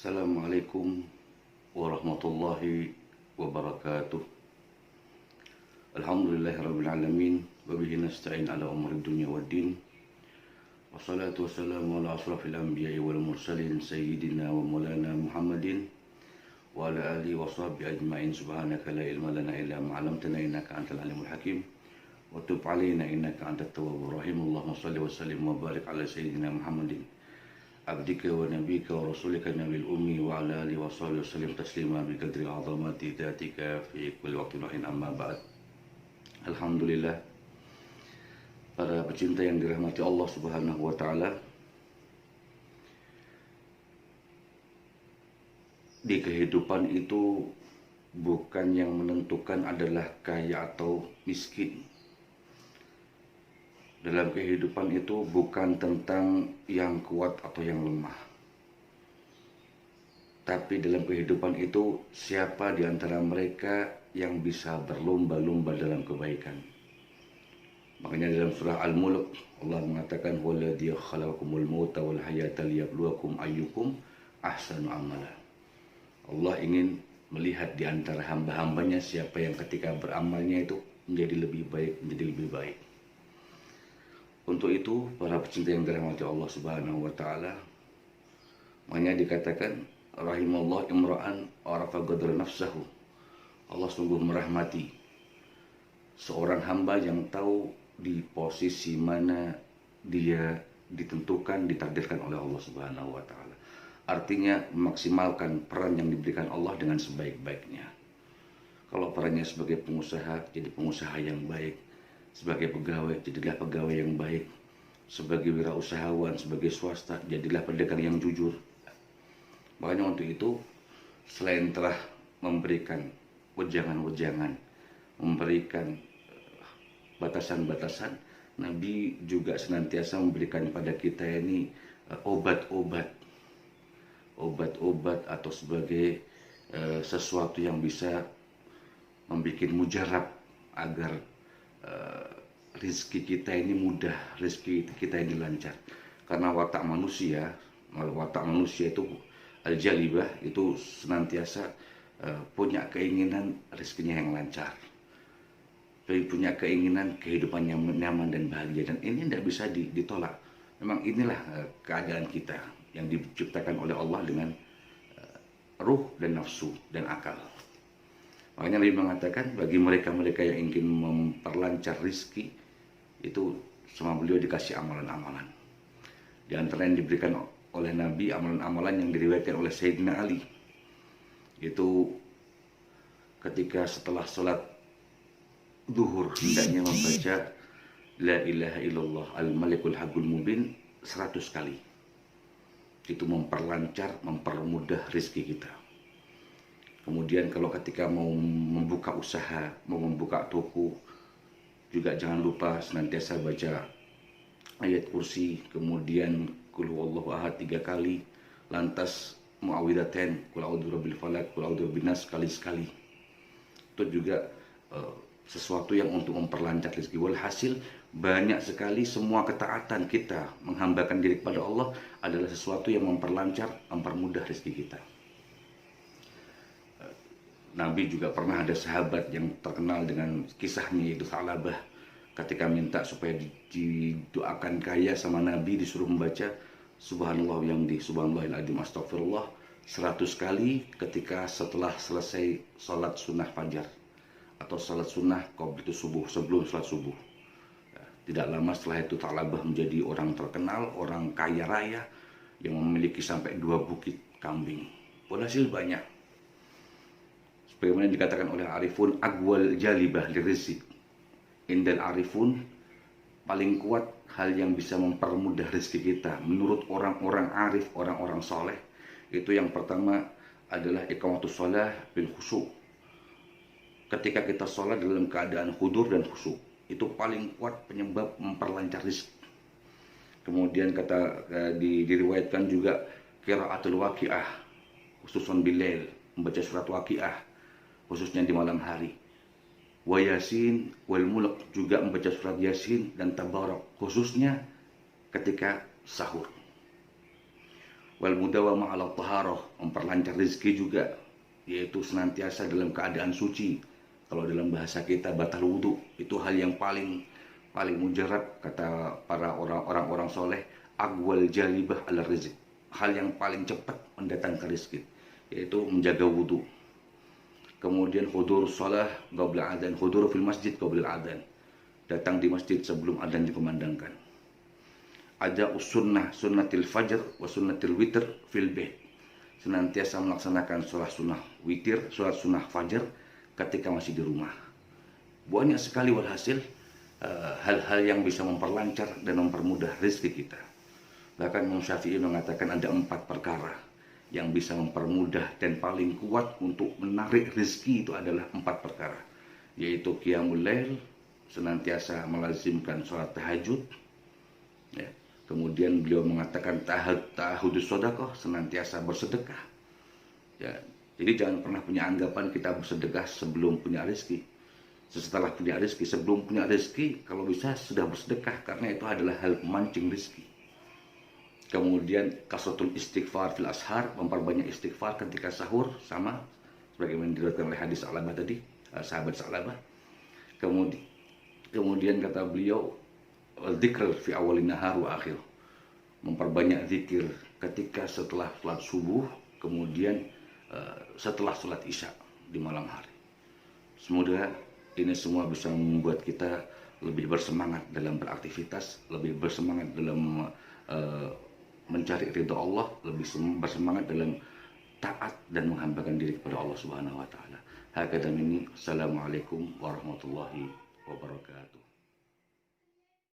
Assalamualaikum warahmatullahi wabarakatuh. Alhamdulillahirabbil alamin wa bihi nasta'in ala umuri dunya waddin. Wassalatu wassalamu ala asrafil anbiya'i wal mursalin sayyidina wa maulana Muhammadin wa ala alihi wa sahbihi ajma'in. Subhanaka la ilma lana illa ma 'allamtana innaka antal alimul hakim. Wa tub 'alaina innaka antat tawwabur rahim. Allahumma shalli wa sallim wa barik ala sayyidina Muhammadin abdika wa nabika wa rasulika nabil ummi wa ala alihi wa sahbihi wa sallim taslima bi qadri azamati dhatika fi kulli waqtin wa hin, amma ba'd. Alhamdulillah, para pecinta yang dirahmati Allah Subhanahu wa taala, di kehidupan itu bukan yang menentukan adalah kaya atau miskin. Dalam kehidupan itu bukan tentang yang kuat atau yang lemah. Tapi dalam kehidupan itu siapa di antara mereka yang bisa berlomba-lomba dalam kebaikan. Makanya dalam surah Al-Mulk Allah mengatakan waladzi khalaqakumul mauta wal hayata liyabluwakum ayyukum ahsanu amala. Allah ingin melihat di antara hamba-hambanya siapa yang ketika beramalnya itu menjadi lebih baik. Untuk itu, para pecinta yang dirahmati Allah Subhanahu wa taala, makanya dikatakan rahimallahu imra'an arafa qadra nafsahu. Allah sungguh merahmati seorang hamba yang tahu di posisi mana dia ditentukan, ditakdirkan oleh Allah Subhanahu wa taala. Artinya memaksimalkan peran yang diberikan Allah dengan sebaik-baiknya. Kalau perannya sebagai pengusaha, jadi pengusaha yang baik. Sebagai pegawai, jadilah pegawai yang baik. Sebagai wirausahawan, sebagai swasta, jadilah pedagang yang jujur. Makanya untuk itu, selain telah memberikan wejangan-wejangan, memberikan batasan-batasan, Nabi juga senantiasa memberikan pada kita ini obat-obat atau sebagai sesuatu yang bisa membuat mujarab agar rizki kita ini mudah, rizki kita ini lancar. Karena watak manusia itu al-jalibah, itu senantiasa punya keinginan rizkinya yang lancar, punya keinginan kehidupan yang nyaman dan bahagia, dan ini tidak bisa ditolak. Memang inilah keadaan kita yang diciptakan oleh Allah dengan ruh dan nafsu dan akal. Makanya Nabi mengatakan bagi mereka-mereka yang ingin memperlancar rizki, itu sama beliau dikasih amalan-amalan. Di antara yang diberikan oleh Nabi, amalan-amalan yang diriwayatkan oleh Sayyidina Ali, itu ketika setelah sholat zuhur hendaknya membaca La ilaha illallah al-malikul haqqul mubin 100 kali. Itu memperlancar, mempermudah rizki kita. Kemudian kalau ketika mau membuka usaha, mau membuka toko, juga jangan lupa senantiasa baca ayat kursi, kemudian qul huwallahu ahad 3 kali, lantas muawwidzatain, qul a'udzu birabbil falaq, qul a'udzu birabbin nas sekali-sekali. Itu juga sesuatu yang untuk memperlancar rezeki. Walhasil banyak sekali semua ketaatan kita menghambakan diri kepada Allah adalah sesuatu yang memperlancar, mempermudah rezeki kita. Nabi juga pernah ada sahabat yang terkenal dengan kisahnya, yaitu Tha'labah. Ketika minta supaya didoakan kaya sama Nabi, disuruh membaca Subhanallah bihamdihi, Subhanallahil adzim, astagfirullah 100 kali ketika setelah selesai sholat sunnah fajar atau sholat sunnah qobliyah subuh, sebelum sholat subuh. Tidak lama setelah itu Tha'labah menjadi orang terkenal, orang kaya raya yang memiliki sampai 2 bukit kambing. Walhasil banyak. Bagaimana dikatakan oleh Arifun, agwal jalibah lirizq. Indal Arifun, paling kuat hal yang bisa mempermudah rezeki kita menurut orang-orang arif, orang-orang soleh, itu yang pertama adalah iqamatus shalah bil khusyuk. Ketika kita sholat dalam keadaan khudur dan khusyuk, itu paling kuat penyebab memperlancar rezeki. Kemudian diriwayatkan juga qiraatul waqiah, khususan bilail, membaca surat waqiah khususnya di malam hari. Wa Yasin wal Mulk, juga membaca surat Yasin dan Tabarak khususnya ketika sahur. Wal mudawamah ala taharah, memperlancar rezeki juga, yaitu senantiasa dalam keadaan suci. Kalau dalam bahasa kita batal wudhu, itu hal yang paling mujarab, kata para orang-orang soleh, agwal jalibah ala rizq, hal yang paling cepat mendatangkan rezeki, yaitu menjaga wudhu. Kemudian hudur shalah qabla adzan, hudur fil masjid qabla adzan, datang di masjid sebelum adzan dikumandangkan. Ada sunnah sunnatil fajr wa sunnatil witr fil bait, senantiasa melaksanakan sholat sunnah witir, sholat sunnah fajar ketika masih di rumah. Banyak sekali walhasil hal-hal yang bisa memperlancar dan mempermudah rezeki kita. Bahkan Imam Syafi'i mengatakan ada 4 perkara yang bisa mempermudah dan paling kuat untuk menarik rezeki, itu adalah 4 perkara, yaitu qiyamul lail, senantiasa melazimkan sholat tahajud, ya. Kemudian beliau mengatakan tahudus sedekah, senantiasa bersedekah, ya. Jadi jangan pernah punya anggapan kita bersedekah sebelum punya rezeki. Setelah punya rezeki, sebelum punya rezeki, kalau bisa sudah bersedekah, karena itu adalah hal pemancing rezeki. Kemudian kasratul istighfar fil ashar, memperbanyak istighfar ketika sahur, sama sebagaimana diriwayatkan oleh hadis Sa'labah tadi, sahabat Sa'labah. Kemudian kata beliau, dzikr fi awalin nahar wa akhir, memperbanyak zikir ketika setelah salat subuh, kemudian setelah salat isya di malam hari. Semoga ini semua bisa membuat kita lebih bersemangat dalam beraktivitas, lebih bersemangat dalam mencari ridha Allah, lebih bersemangat dalam taat dan menghambakan diri kepada Allah Subhanahu wa taala. Hakadha minni, assalamualaikum warahmatullahi wabarakatuh.